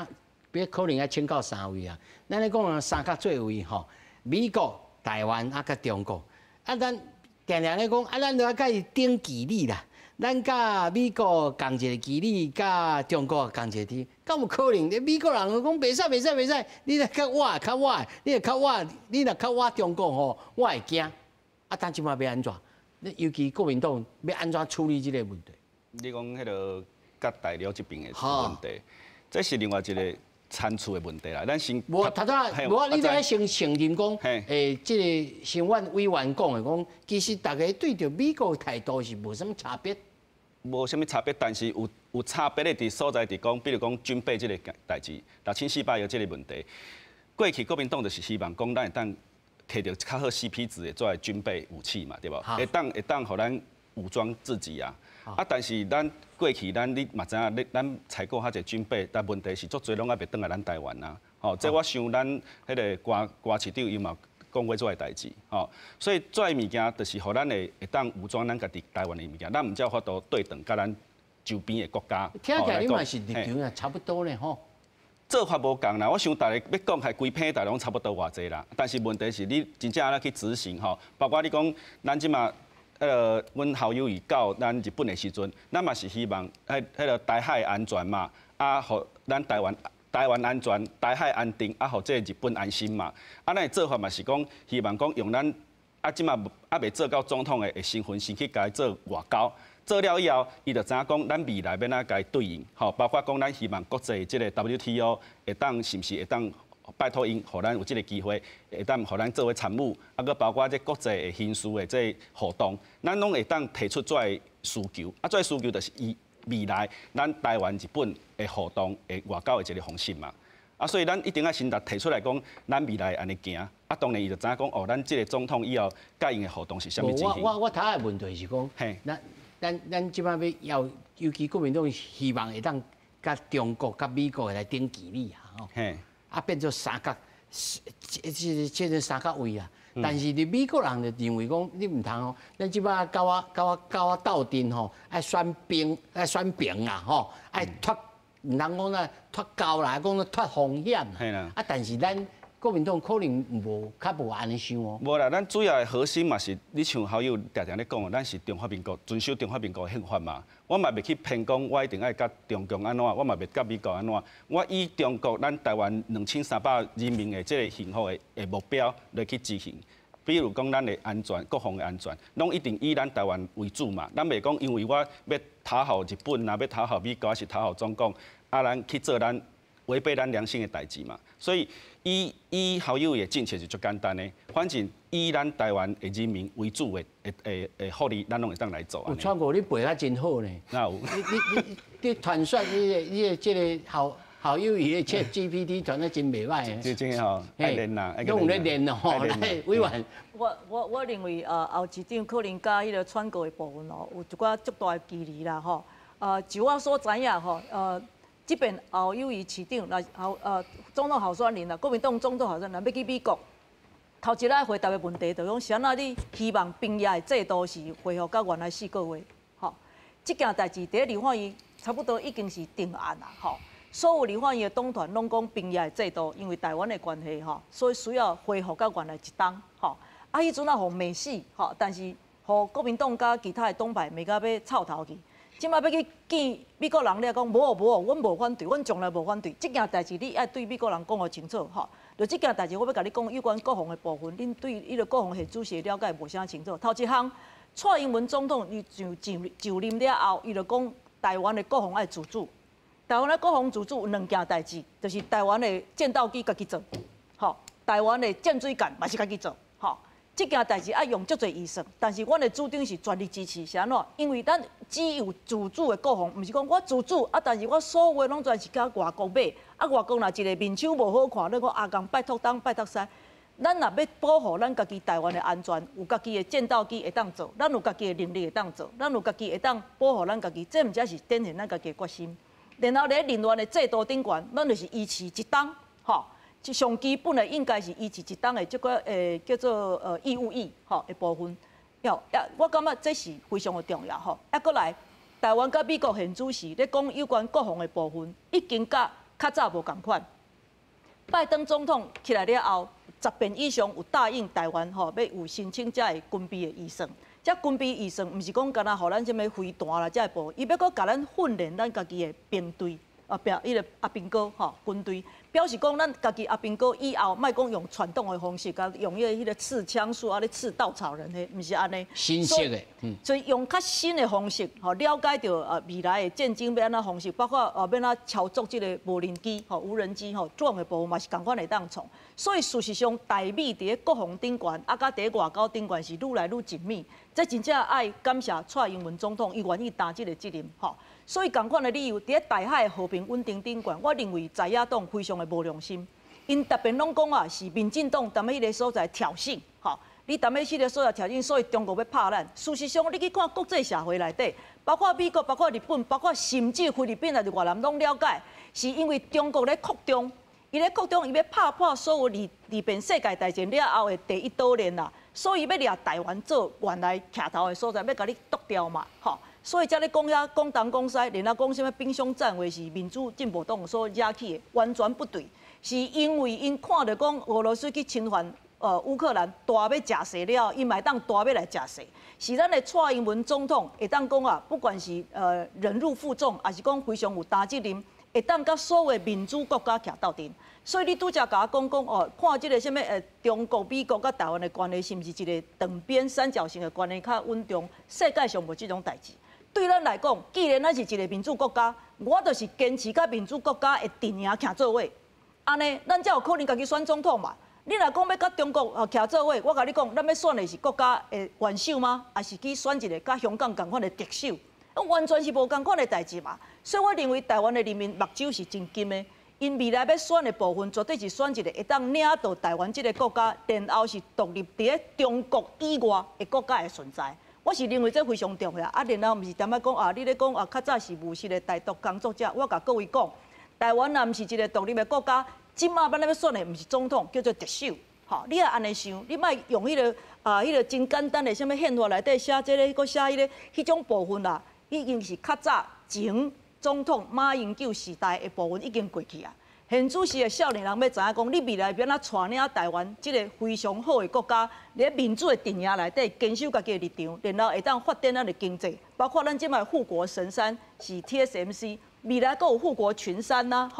别可能要请到3位啊。咱咧讲三角座位吼，美国、台湾啊，甲中国啊，咱定定咧讲啊，咱都要甲伊顶旗礼啦。咱甲美国共一个旗礼，甲中国共一个旗，敢有可能？美国人讲袂使，你若较我，你若较我中国吼，我会惊。啊，但即马要安怎？尤其国民党要安怎处理这个问题？你讲迄个甲大陆这边的问题，这是另外一个参差的问题啦。咱先无头早，你都要先承认讲，这个新委员讲的讲，其实大家对着美国的态度是无什么差别。无什么差别，但是有差别的伫所在伫讲，比如讲军备这个代志，6400这个问题，过去国民党就是希望讲咱会当。摕到较好 CP 值的作为军备武器嘛，对无？会当，互咱武装自己啊。啊，但是咱过去你嘛知影，咱采购遐侪军备，但问题是足侪拢还袂倒来咱台湾啊。吼，这我想咱迄个瓜市长伊嘛讲过做个代志，吼。所以做物件就是互咱会当武装咱家己台湾的物件，咱毋才有法度对等甲咱周边的国家。听起来你嘛是立场也差不多咧，吼。做法无共啦，我想大家要讲，系规批大拢差不多偌济啦。但是问题是你真正安怎去执行吼？包括你讲，咱即马阮校友伊到咱日本的时阵，咱嘛是希望迄个台海安全嘛，啊，互咱台湾安全、台海安定，啊，互这日本安心嘛。啊，咱做法嘛是讲，希望讲用咱啊，即马还未做到总统的身份，先去甲伊做外交。做了以后，伊就知影讲，咱未来要哪甲伊对应，吼，包括讲咱希望国际即个 WTO 会当是毋是会当拜托因，互咱有即个机会，会当互咱作为参与，啊，佮包括即国际的形势的即互动，咱拢会当提出这个需求，啊，这个需求就是伊未来咱台湾日本的互动的外交的一个方式嘛。啊，所以咱一定要先提出来讲，咱未来安尼行。啊，当然伊就知影讲，哦，咱即个总统以后甲因的互动是啥物情形？我头个问题是讲，嘿，咱即摆要，尤其国民党希望会当甲中国、甲美国来顶旗哩吼，啊变做三角，即个三角位啊。但是你美国人就认为讲，你唔通吼，咱即摆甲我斗阵吼，爱选兵啊吼，爱脱，唔通讲啦脱交啦，讲脱风险啦。啊，但是咱国民党可能较无安尼想哦。无啦，咱主要的核心嘛是，你像好友常常咧讲，咱是中华民国遵守中华民国宪法嘛。我嘛袂去偏讲，我一定爱甲中共安怎，我嘛袂甲美国安怎。我以中国咱台湾2300人民的这个幸福的目标来去执行。比如讲，咱的安全、国防的安全，拢一定以咱台湾为主嘛。咱袂讲，因为我要讨好日本啊，要讨好美国，还是讨好中共，啊，咱去做咱违背咱良心的代志嘛。所以，以好友的政策是足简单的，反正以咱台湾的人民为主的福利，咱拢会当来做。有川哥，你背啊真好呢。那有。你传说你这个好友伊的 ChatGPT 传得真袂歹。这真吼，爱练啦，用咧练咯，来委婉。我认为后一场可能甲迄个川哥的部分哦，有一寡足大的距离啦吼。就我所知影吼，这边后友谊市长总统候选人啦，国民党总统候选人要去美国，头一来回答的问题就讲，啥那你希望兵役的制度是恢复到原来4个月？吼，这件代志第一立法院差不多已经是定案啦，吼。所有立法院的党团拢讲兵役的制度，因为台湾的关系吼，所以需要恢复到原来一档吼。啊，迄阵啊，互美死吼，但是互国民党甲其他的党派骂到要臭头去。即摆要去见美国人，你讲无，阮无反对，阮从来无反对。这件代志你爱对美国人讲互清楚吼。就这件代志，我要甲你讲有关国防的部分，恁对伊个国防系主席了解无啥清楚。头一项，蔡英文总统伊就任了后，伊就讲台湾的国防爱自主。台湾的国防自主有2件代志，就是台湾的战斗机家己做，吼，台湾的潜水舰嘛是家己做，吼。这件代志爱用足侪预算，但是阮的主张是全力支持，是安怎？因为咱只有自主的国防，毋是讲我自主啊，但是我所有的拢全是甲外国买，啊外国若一个面手无好看，你讲阿公拜托东拜托西，咱若要保护咱家己台湾的安全，有家己的战斗机会当做，咱有家己的能力会当做，咱有家己会当保护咱家己，这毋才是展现咱家己的决心。然后咧，人员的制度顶悬，咱就是依持一党，吼，就上基本的应该是依持一党的这个叫做义务役吼的部分。我感觉这是非常的重要吼。再过来，台湾甲美国现主席咧讲有关国防的部分，已经甲较早无共款。拜登总统起来了后，10遍以上有答应台湾吼要有申请这个军备的预算。这军备预算，毋是讲干那，互咱什么飞弹啦，这部，伊要搁甲咱训练咱家己的兵队，迄个阿兵哥吼军队，表示讲咱家己阿兵哥以后，莫讲用传统的方式，甲用迄个刺枪术啊咧刺稻草人的，毋是安尼。新式的，所以用较新的方式，吼了解到未来的战争要安怎方式，包括要安怎操作这个无人机、吼无人机、吼这样的部分嘛是共款会当创。所以事实上，台美伫国防顶悬，啊，甲伫外交顶悬是愈来愈紧密。这真正爱感谢蔡英文总统，伊愿意担这个责任，吼。所以共款的理由，伫台海和平稳定顶悬，我认为在野党非常的无良心。因特别拢讲啊，是民进党踮喺迄个所在挑衅，吼。你踮喺迄个所在挑衅，所以中国要拍咱。事实上，你去看国际社会内底，包括美国、包括日本、包括甚至菲律宾还是越南，拢了解，是因为中国咧扩张。伊咧扩张，伊要拍破所有二遍世界大战了后的第一岛链啦，所以要掠台湾做原来徛头的所在，要甲你剁掉嘛，吼。所以才咧讲遐讲东讲西，然后讲什么冰箱战话是民主进步党所惹起的，完全不对。是因为因看到讲俄罗斯去侵犯乌克兰，大要食势了，因嘛当大要来食势。是咱的蔡英文总统会当讲啊，不管是忍辱负重，还是讲非常有担责任。会当甲所有民主国家徛斗阵。所以你拄则甲我讲哦，看即个什么中国、美国甲台湾的关系是毋是一个长边三角形的关系较稳重？世界上无即种代志。对咱来讲，既然咱是一个民主国家，我就是坚持甲民主国家的阵营徛做伙，安尼咱才有可能家己选总统嘛。你若讲要甲中国徛做伙，我甲你讲，咱要选的是国家的元首吗？还是去选一个甲香港同款的特首？完全是无同款的代志嘛。所以我认为台湾的人民目睭是真金的。因未来要选的部分，绝对是选一个会当领导台湾这个国家，然后是独立伫中国以外的国家的存在。我是认为这非常重要。然后毋是点仔讲你咧讲较早是务实的台独工作者，我甲各位讲，台湾若毋是一个独立的国家，即马咱要选的毋是总统，叫做特首。你也安尼想，你莫用迄个真简单的什么宪法内底写这个，搁写迄种部分啦，已经是较早前总统马英九时代的部分已经过去啊。现主时的少年人要知影讲，你未来要哪带领台湾这个非常好的国家，伫民主的阵营内底坚守家己的立场，然后会当发展咱的经济，包括咱即卖护国神山是 TSMC， 未来阁有护国群山呐，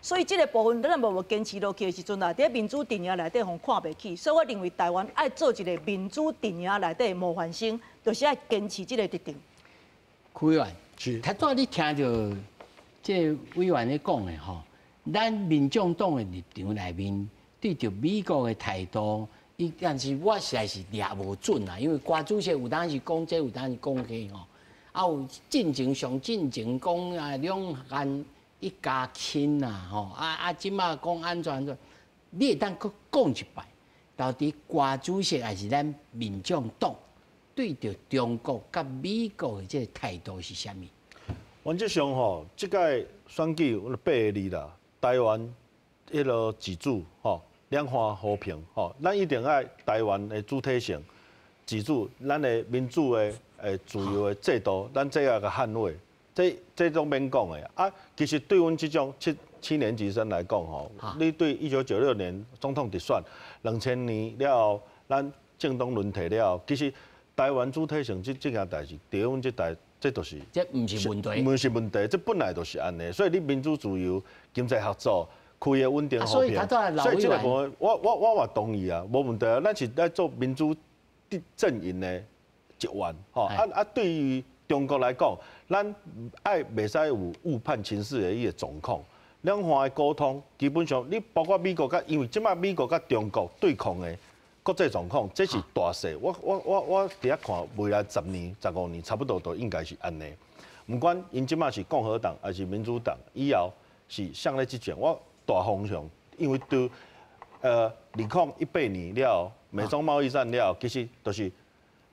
所以这个部分咱无坚持落去的时阵啊，伫民主阵营内底互看袂起，所以我认为台湾爱做一个民主阵营内底的模范生，就是爱坚持这个立场。区委员，他早你听到这委员咧讲的咱民众党的立场内面对着美国的态度，但是我实在是抓无准啊，因为瓜主席有当是讲这，有当是讲迄有进程上进程讲两岸一家亲即马讲安全，你会当讲一摆，到底瓜主席还是咱民众党对着中国甲美国的这个态度是啥物？原则上即届选举8个字啦。台湾迄个自主两岸和平咱一定爱台湾的主体性、自主，咱的民主的自由的制度，咱这个捍卫，这种免讲的其实对阮这种七年级生来讲你对1996年总统直选，2000年了后，咱政党轮替了后，其实台湾主体性这件代志，对阮这代。这就是这唔是问题，唔是问题，这本来就是安尼。所以你民主自由、经济合作、区域稳定和平，所以这个部分我嘛同意啊，无问题啊。咱是在做民主阵营的一员对于中国来讲，咱袂使有误判情势的伊个状况。两岸的沟通，基本上你包括美国因为即摆美国甲中国对抗的。国际状况，这是大势。我伫遐看，未来10年、15年，差不多都应该是安尼。不管因即马是共和党还是民主党，以后是向咧即种我大方向，因为对2018年了，美中贸易战了，其实都是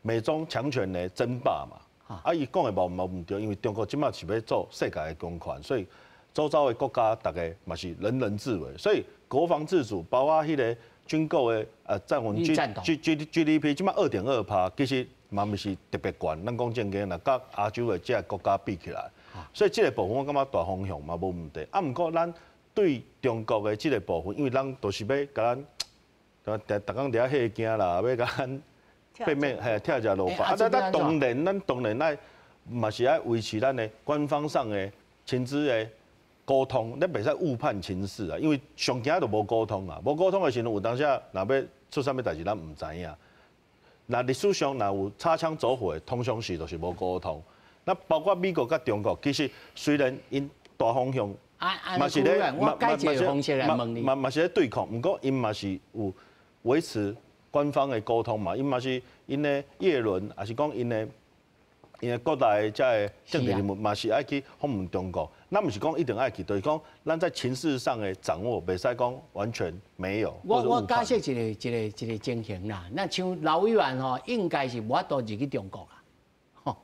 美中强权的争霸嘛。伊讲的无毋对，因为中国即马是要做世界的强权，所以周遭的国家大家嘛是人人自危，所以国防自主，包括迄个。军购的占我们 GDP 即马2.2%，其实嘛毋是特别悬。咱讲正经啦，甲亚洲的这国家比起来，所以这个部分我感觉大方向嘛无问题。毋过咱对中国的这个部分，因为咱都是要甲咱，逐工伫遐吓惊啦，要甲咱背面跳下落法。咱当然爱嘛是爱维持咱的官方上的情资的。沟通，咱袂使误判情势啊！因为上惊就无沟通啊，无沟通的时阵，有当时若要出啥物代志，咱唔知影。那历史上若有擦枪走火的，通常时就是无沟通。那包括美国甲中国，其实虽然因大方向嘛是咧，嘛是咧对抗，毋过因嘛是有维持官方的沟通嘛，因嘛是因的叶伦，还是讲因的国内遮个政治人物嘛是爱去访问中国。咱毋是讲一定爱去，就是讲咱在情势上的掌握，袂使讲完全没有。我假设一个情形啦，那像老委员应该是无法度入去中国啦，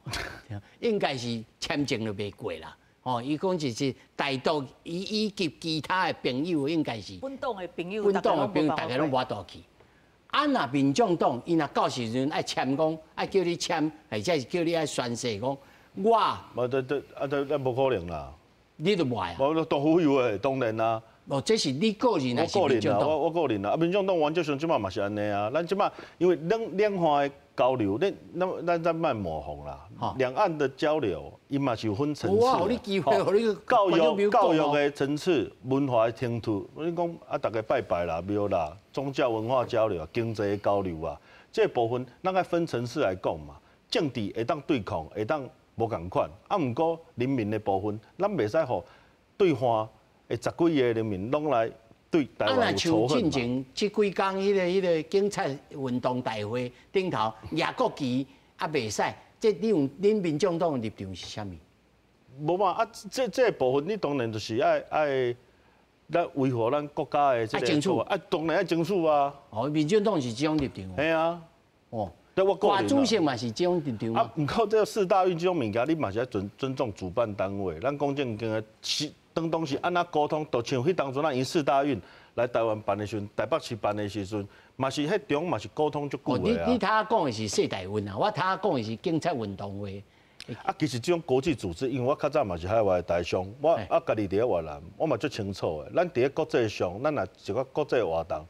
应该是签证就袂过啦。伊讲就是大陆以及其他的朋友，应该是本党的朋友，大家拢无法度去。若民众党，伊若到时阵爱签讲，爱叫你签，或者是叫你爱宣誓讲，我无可能啦。你都无爱啊？无都忽悠诶，当然啦。哦，这是你个人还是民众党？我个人啊，民众党原则上即马嘛是安尼啊。咱即马因为两岸的交流，咱莫模糊啦。两岸的交流，伊嘛是有分层次。我你机会，你教育的层次、文化的程度，你讲啊，大家拜拜啦、庙啦、宗教文化交流、经济的交流啊，这部分咱爱分层次来讲嘛。政治会当对抗，会当无共款。啊，毋过人民的部分，咱袂使互对方的10几个人民拢来对台湾有仇恨嘛。进前这几工迄个警察运动大会顶头亚国旗啊袂使，这恁民众党的立场是啥物？无嘛啊，这部分你当然就是爱咱维护咱国家的这个做啊，当然爱争取啊。哦，民众党是这种立场。系啊，哦。挂主席嘛是这种立场啊，毋过这4大运这种物件，你嘛是要尊重主办单位。咱讲正经的，当时安那沟通，就像迄当初咱因4大运来台湾办的时阵，台北市办的时阵，嘛是迄中嘛是沟通足久的啊。你他讲的是4大运啊，我他讲的是警察运动会。啊，其实这种国际组织，因为我较早嘛是海外的台商，我家己伫咧越南，我嘛足清楚的。咱伫咧国际上，咱若一个国际活动，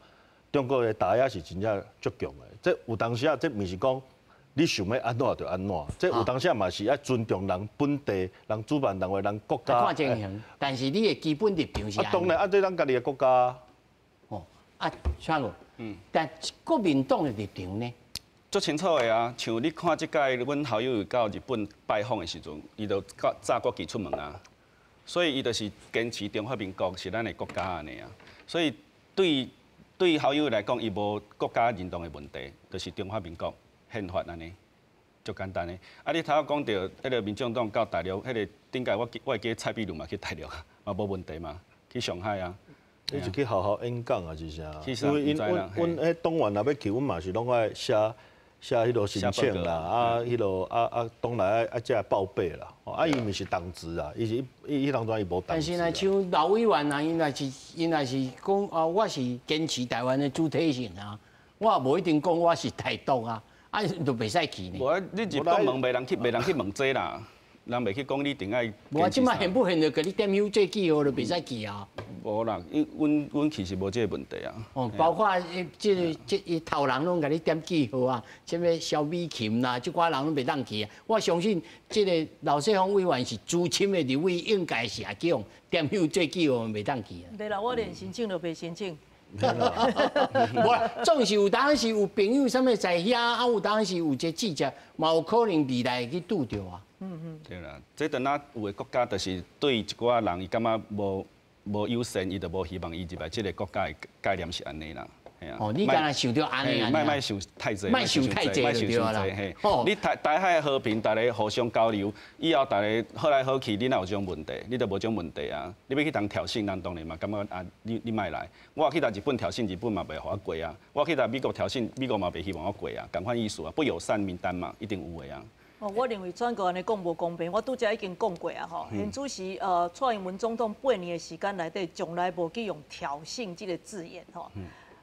中国的打压是真正足强的。这有当时啊，这毋是讲你想要安怎就安怎，这有当时啊嘛是要尊重人本地、人主办单位、人国家。看情形，但是你的基本立场是。当然，这咱家己的国家。哦，川哥，但国民党的立场呢？足清楚的啊，像你看即届阮校友到日本拜访的时阵，伊就炸国旗出门啊，所以伊就是坚持中华民国是咱的国家安尼啊，所以对校友来讲，伊无国家认同的问题，就是中华民国宪法安尼，足简单的。啊，你头仔讲到迄个民众党到大陆，迄个顶届我会记蔡壁如嘛去大陆啊，嘛无问题嘛，去上海啊。你是去好好演讲啊，是啥？其实因为阮迄党员若要去，阮嘛是拢爱写迄落申请啦，啊，迄落当然爱即报备啦。啊，伊咪是当职啊，伊当中伊无当职。但是呢，像老委员啊，因若是讲啊，我是坚持台湾的主体性啊，我也无一定讲我是台独啊，啊，就袂使去呢。无，你入党问，袂人去问这啦。人袂去讲你定爱。我即摆现不现就给你点香做记号就袂使去啊。无啦，阮其实无这个问题啊。哦，包括这头人拢给你点记号啊，什么萧美琴啦，这寡人拢袂当去啊。我相信这个老谢峰委员是资深的立委，应该是也叫点香做记号袂当去啊。对啦，我连申请都袂申请。无，总是有当时有朋友什么在遐，啊有当时有这记者，嘛有可能未来去拄着啊。对啦，这等下有的国家就是对一寡人，伊感觉无优先，伊就无希望伊入来这个国家的概念是安尼啦。哦，你敢若想到安尼啊？莫想太济，莫想太济就对啦。嘿，你台海和平，大家互相交流，以后大家好来好去，你哪有这种问题？你都无这种问题啊！你要去当挑衅，咱当然嘛感觉啊，你莫来。我去到日本挑衅，日本嘛袂互我过啊。我去到美国挑衅，美国嘛袂希望我过啊。共款意思啊，不友善名单嘛，一定有的啊。哦，我认为全国安尼讲无公平，我拄则已经讲过啊吼。现主席蔡英文总统8年的时间内底，从来无去用挑衅这个字眼吼。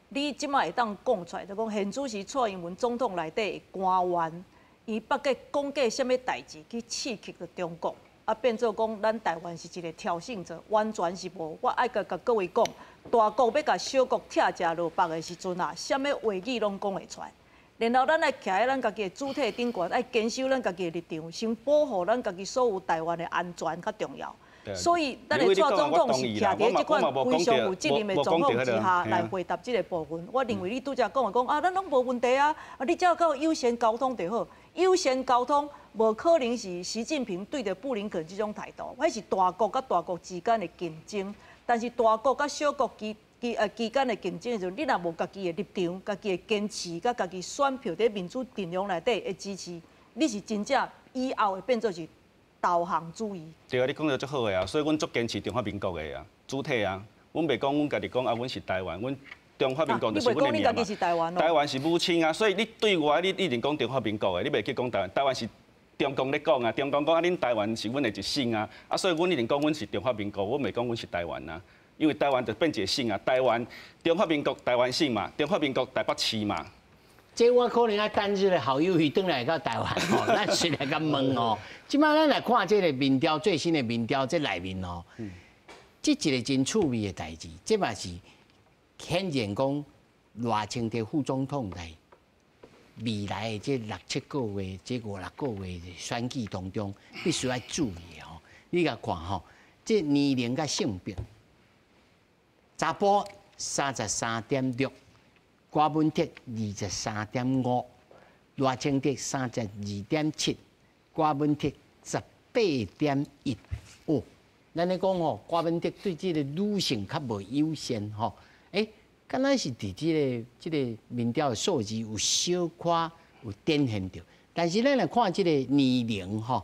你即摆会当讲出来，就讲现主席蔡英文总统内底的官员，伊八个讲过什么代志去刺激着中国，啊变做讲咱台湾是一个挑衅者，完全是无。我爱甲各位讲，大国要甲小国拆食落腹的时阵啊，什么话语拢讲会出来。然后咱爱徛在咱家己的主体顶悬，爱坚守咱家己的立场，先保护咱家己所有台湾的安全较重要。所以，咱的蔡总统是徛在这款非常有责任的状况之下来回答这个部分。我认为你拄则讲啊，咱拢无问题啊，你只要到优先沟通就好。优先沟通无可能是习近平对着布林肯这种态度，迄是大国甲大国之间的竞争。但是大国甲小国之间的竞争的时候，你若无家己的立场、家己的坚持、甲家己选票在民主阵营内底的支持，你是真正以后会变做是导航主义。对啊，你讲得足好的啊，所以阮足坚持中华民国的啊，主体啊，阮袂讲阮家己讲啊，阮是台湾，阮中华民国就是阮的命嘛。台湾是母亲啊，所以你对外你一定讲中华民国的，你袂去讲台湾，台湾是中共咧讲啊，中共讲啊，恁台湾是阮的一省啊，啊，所以阮一定讲阮是中华民国，阮袂讲阮是台湾啊。因为台湾就变一个省啊，台湾中华民国台湾省嘛，中华民国台北市嘛。这我可能要等这个好友去转来到台湾哦，咱先来甲问哦。即摆咱来看这个民调最新的民调，这内面哦，这一个真趣味的代志，这嘛是显然讲赖清德副总统在未来的这6、7个月、这5、6个月的选举当中，必须要注意吼。你甲看吼，这年龄甲性别，查甫33.6，郭文哲23.5，赖清德32.7，郭文哲18.1。哦，咱咧讲吼，郭文哲对这个女性较无优先吼。敢若是伫这个民调的数字有小可有展现着，但是咱来看这个年龄吼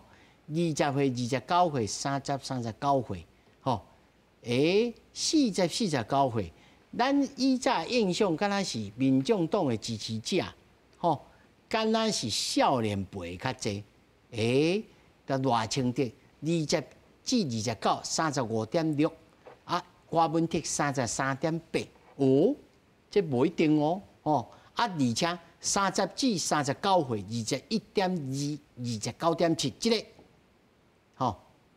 ，20岁、29岁、30、39岁，吼，40、49岁，咱以前印象敢若是民众党的支持者，吼，敢若是少年辈较济，甲赖清德20至29 35.6，啊，郭文哲33.8。哦，这不一定哦，而且30至39岁21.2、29.7，这个，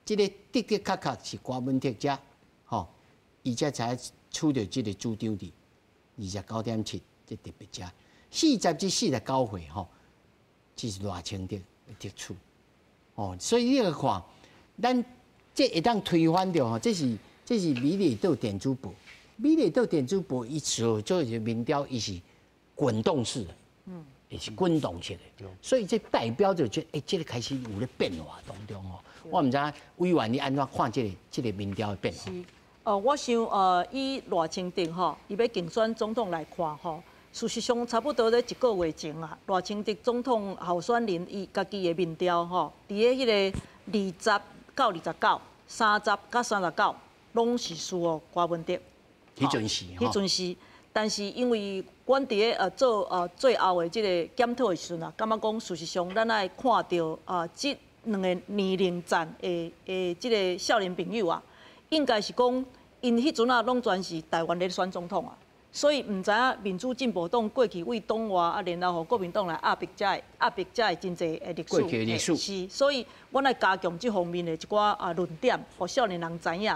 这个的确是郭文哲者，而且才取到这个主张的29.7，这特别者，40至49岁这是赖清德的得处，所以你来看，咱这会当推翻掉这是美丽岛电子报。美丽岛电子报伊所做的民调，伊是滚动式的，也是滚动式的，所以这代表着这个开始有咧变化当中哦。我唔知委员你安怎看这个民调的变化？我想以赖清德伊要竞选总统来看事实上差不多在1个月前啊，赖清德总统候选人伊家己的民调伫咧迄个20到29、30到39，拢是输郭文哲。迄阵是，但是因为阮伫咧做最后的即个检讨的时阵啊，感觉讲事实上咱爱看到即2个年龄层的即个少年朋友啊，应该是讲因迄阵啊拢全是台湾咧选总统啊，所以唔知影民主进步党过去为党外然后国民党来压迫遮的真济的历史，是，所以阮爱加强即方面的一寡论点，互少年人知影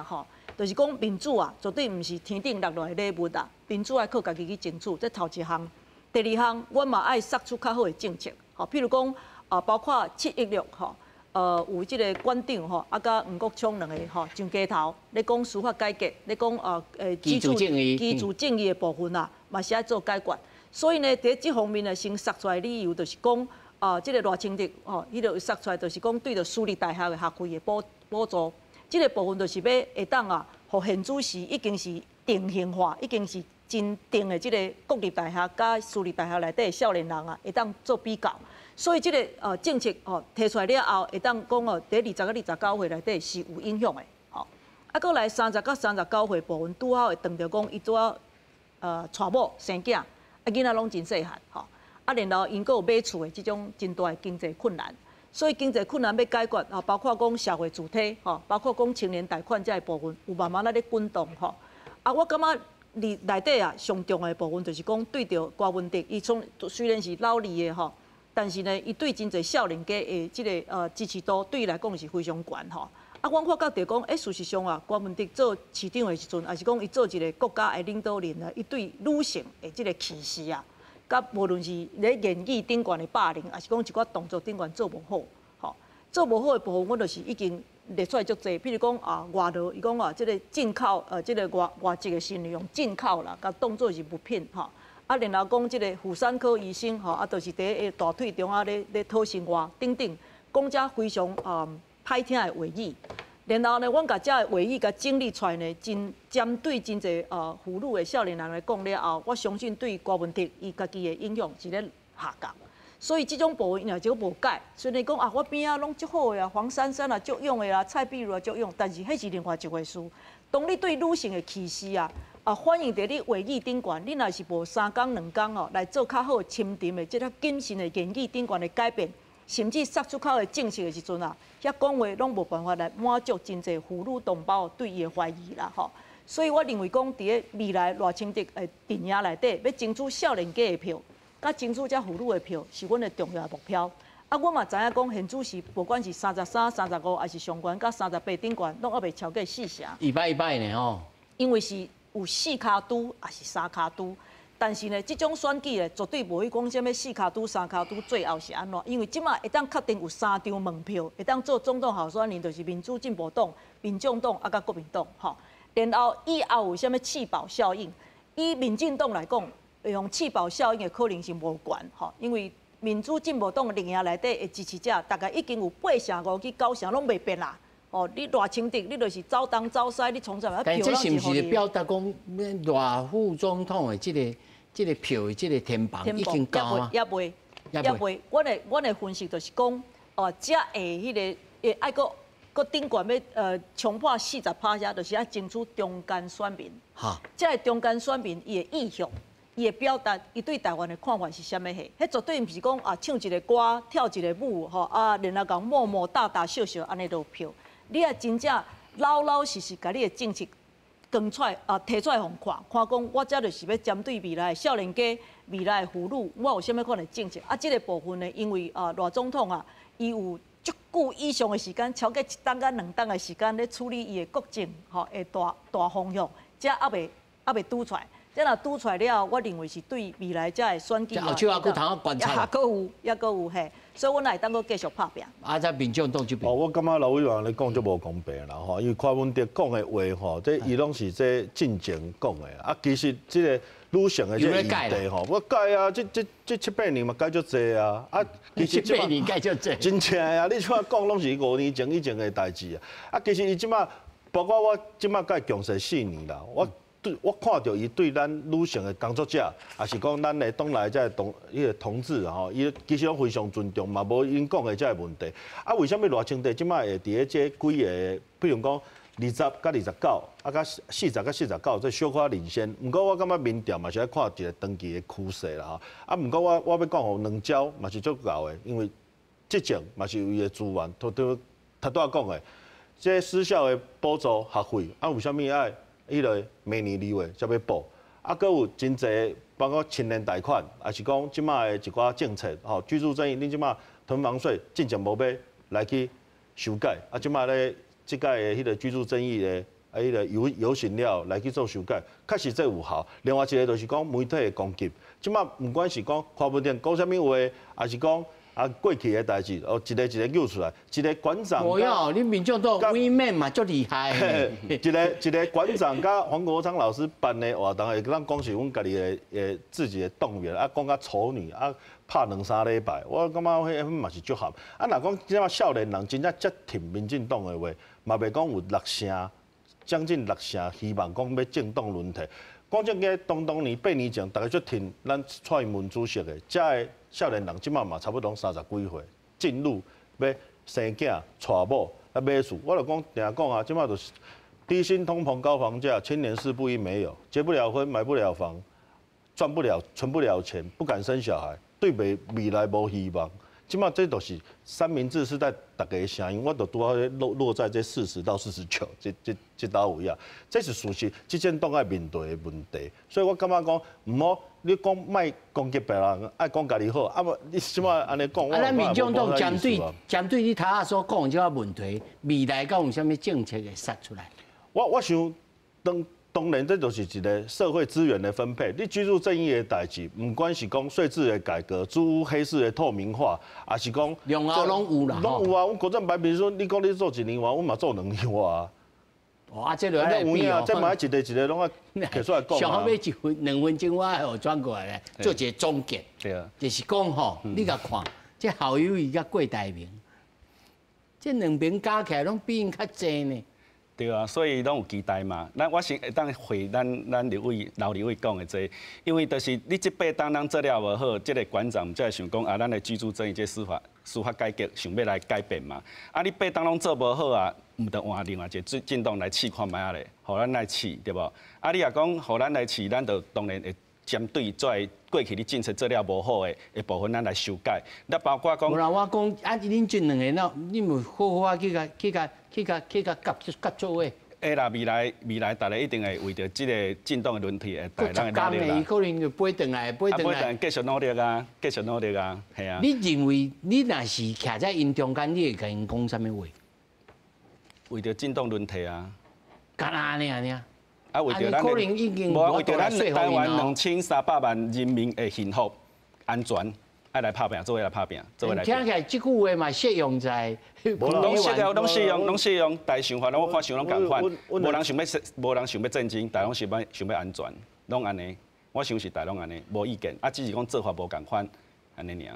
就是讲民主啊，绝对毋是天顶落来的礼物啊！民主爱靠家己去争取，这头一项。第2项，阮嘛爱杀出较好的政策，譬如讲包括716有即个馆长甲吴国昌2个上街头，咧讲司法改革，咧讲基础正义的部分啊，嘛是爱做解决。所以呢，伫即方面呢，先杀出来理由就是讲即个赖清德伊就杀出来就是讲对着私立大学的学费的补助。这个部分就是要会当互现主时已经是定型化，已经是真定的这个国立大学甲私立大学内底的少年人会当做比较。所以这个政策提出来了后，会当讲在20到29岁内底是有影响的。搁来30到39岁部分拄好会碰到讲伊拄好娶某生囝，囡仔拢真细汉然后因搁有买厝的这种真大的经济困难。所以经济困难要解决包括讲社会主体包括讲青年贷款这部分，有慢慢咧滚动我感觉内底上重要的部分就是讲对着郭文哲，伊虽然是老二的但是呢，伊对真侪少年家的这个支持度对伊来讲是非常悬阮看到就讲事实上郭文哲做市长的时阵，也是讲伊做一个国家的领导人伊对女性的这个歧视甲无论是咧言语顶悬的霸凌，还是讲一寡动作顶悬做无好，做无好的部分，阮就是已经列出来足侪。比如讲外劳，伊讲这个进口这个外籍的新用进口啦，甲当做是物品然后讲这个妇产科医生就是伫大腿中咧讨生活等等，讲遮非常歹听的话语。然后呢，阮甲遮的话语甲整理出来呢，真针对真侪妇女的少年人来讲了后，我相信对郭文哲伊家己的影响是咧下降。所以这种部分若就无改，虽然讲我边拢足好的黄珊珊足用的蔡壁如足用，但是迄是另外一回事。当你对女性的歧视反映伫你话语顶悬，你若是无3工2工来做较好深沉的、即个谨慎的言语顶悬的改变。甚至杀出口的政策的时阵遐讲话拢无办法来满足真侪妇女同胞对伊的怀疑啦所以我认为讲，伫咧未来赖清德的阵营内底，要争取少年家的票，甲争取遮妇女的票，是阮的重要的目标。啊，我嘛知影讲，现主席不管是33、35，还是上悬，甲38顶悬，拢还袂超过4成。100呢吼。因为是有4卡都，还是3卡都。但是呢，这种选举呢，绝对无去讲什么4卡都、3卡都最后是安怎？因为即马会当确定有3张门票，会当做总统候选人，就是民主进步党、民众党啊，甲国民党吼。然后以后有啥物弃保效应？以民进党来讲，用弃保效应的可能性无悬吼，因为民主进步党领营内底的支持者，大概已经有8成5去9成拢袂变啦。哦，你偌清敌，你就是走东走西，你从啥物票但这是不是表达讲，偌副总统的这个票的这个天榜已经高啊？也未。阮的分析就是讲，这下迄个爱个顶悬要冲破40%下，就是要争取中间选民。哈，这个中间选民伊的意向，伊的表达，伊对台湾的看法是啥物嘿？迄绝对毋是讲唱一个歌、跳一个舞吼然后讲默默大大小小安尼都有票。你也真正老老实实，甲你的政策讲出来提出来互看，看讲我这就是要针对未来的少年家、未来的妇女，我有啥物款的政策这个部分呢，因为赖总统伊有足久以上的时间，超过1档到2档的时间咧处理伊的国政的大方向，这还袂拄出来。这若拄出来了，我认为是对未来这的选举后手还佫通观察，也佫有嘿，所以阮来当佫继续拍拼。在民众党这边，我感觉老委员咧讲就无公平啦吼，因为柯文哲讲的话吼，这伊拢是这进前讲的其实这个女性的这个议题吼，我改啊，这7、8年嘛改足济啊其实7、8年改足济，真正啊，你像讲拢是5年前以前的代志啊其实伊即马，包括我即马改强势4年啦，我看到伊对咱女性的工作者，也是讲咱的党内这同志吼，伊其实拢非常尊重，嘛无因讲的这个问题。为什么赖清德即摆会伫咧这几个，比如讲20甲29，甲40甲49，这小可领先。不过我感觉民调嘛是要看一个长期的趋势啦吼。不过我要讲吼，两招嘛是足够的，因为这种嘛是有伊的资源，头拄讲的，这私校的补助学费，为什么爱？迄个明年2月才要补，佫有真侪，包括青年贷款，也是讲即马的一寡政策，居住正义，恁即马囤房税真正无要来去修改，即马咧即届的迄个居住正义的迄个游行了来去做修改，确实这有效。另外一个就是讲媒体的攻击，即马不管是讲柯文哲讲啥物话，还是讲过去的代志，一个揪出来，一个馆长。我要你民众党委面嘛，足厉害。一个馆长甲黄国昌老师办的活动，会咱讲是阮家己的自己的动员，讲甲丑女拍2、3礼拜，我感觉迄嘛是足合。若讲即马少年人真正接挺民进党的话，嘛袂讲有6成，将近6成，希望讲要政党轮替。讲正个当年8年前，大家足挺咱蔡英文主席的，遮个少年人即马嘛差不多30几岁，进入要生囝、娶某、买厝，我就定讲即马就是低薪、通膨、高房价，青年事不应没有，结不了婚，买不了房，赚不了、存不了钱，不敢生小孩，对未来无希望。即马这都是三明治是在大家的声音，我都拄好落在这40到49这单位啊，这是事实，这件党爱面对的问题。所以我感觉讲，唔好你讲莫攻击别人，爱讲家己好，无你即马安尼讲，咱民众党针对你头下所讲的这个问题，未来敢有啥物政策会杀出来？我想当然，这就是一个社会资源的分配。你居住正义的代志，不管是讲税制的改革、租屋黑市的透明化，还是讲两后拢有啦，拢有啊。阮国政摆明说，你讲你做1年话，阮嘛做2年话啊。这就爱变哦。这嘛一个拢爱提出来讲啊。上好要2分钟，我互转过来咧，做一个总结。对啊。就是讲吼，你甲看，这侯友宜甲郭台铭，这2边加起来拢比因较济呢。对啊，所以拢有期待嘛。我先会当回咱老立委讲的这，因为就是你这8档咱做了无好，这个馆长才会想讲咱的居住正义这司法改革想要来改变嘛。你8档拢做无好唔得换另外一个进动来试看卖咧，互咱来试对无？你也讲互咱来试，咱就当然会针对在过去你政策做了无好的部分，咱来修改。那包括讲，无啦，我讲恁这2个，你咪好去甲夹做伙。会啦，未来，大家一定会为着这个政党的轮替，会大家努力啦。可能就飞转来，继续努力啊，继续努力啊，系啊。你认为你若是徛在因中间，你会甲因讲啥物话？为着政党轮替啊。干安尼啊？啊，为着咱可能已经为着咱台湾2300万人民的幸福、安全。爱来拍拼，做位来拍拼，做位来。听起来这句话嘛适用在，拢适用，大想法，我看想拢共款。无人想要战争，大拢想要安全，拢安尼。我想是大拢安尼，无意见。啊，只是讲做法无共款，安尼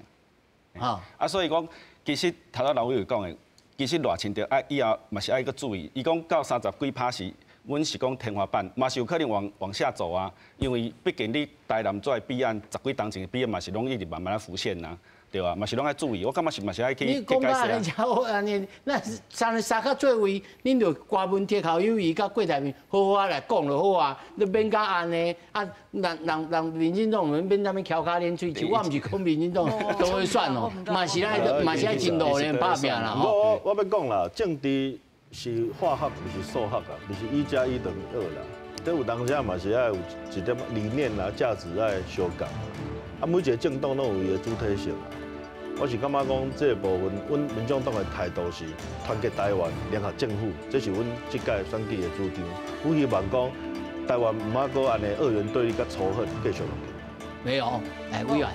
尔。啊，所以讲，其实头仔老委员讲的，其实热清着以后嘛是爱个注意。伊讲到30几趴是。阮是讲天花板，嘛是有可能往下走啊，因为毕竟你台南做弊案10几当前的弊案嘛是拢一直慢慢浮现呐，对吧？嘛是拢爱注意，我感觉是嘛是爱去你讲到安尼好安尼，那三脚做位，恁就瓜分铁口友谊甲郭台铭好好来讲就好啊，你免甲安尼啊，人民进党免啥物翘脚练喙，我毋是讲民进党都会算哦，嘛是爱真努力拍拼啦吼。我要讲啦，政治。是化学，不是数学啊，不是1+1等于2啦。这有当时嘛是爱有一点理念啦、价值爱相共。啊，每一个政党拢有伊的主体性啊。我是感觉讲这个部分，阮民众党的态度是团结台湾、联合政府，这是阮这届选举的主张。我希望讲台湾唔好搁安尼二元对立甲仇恨继续落去。没有，委员。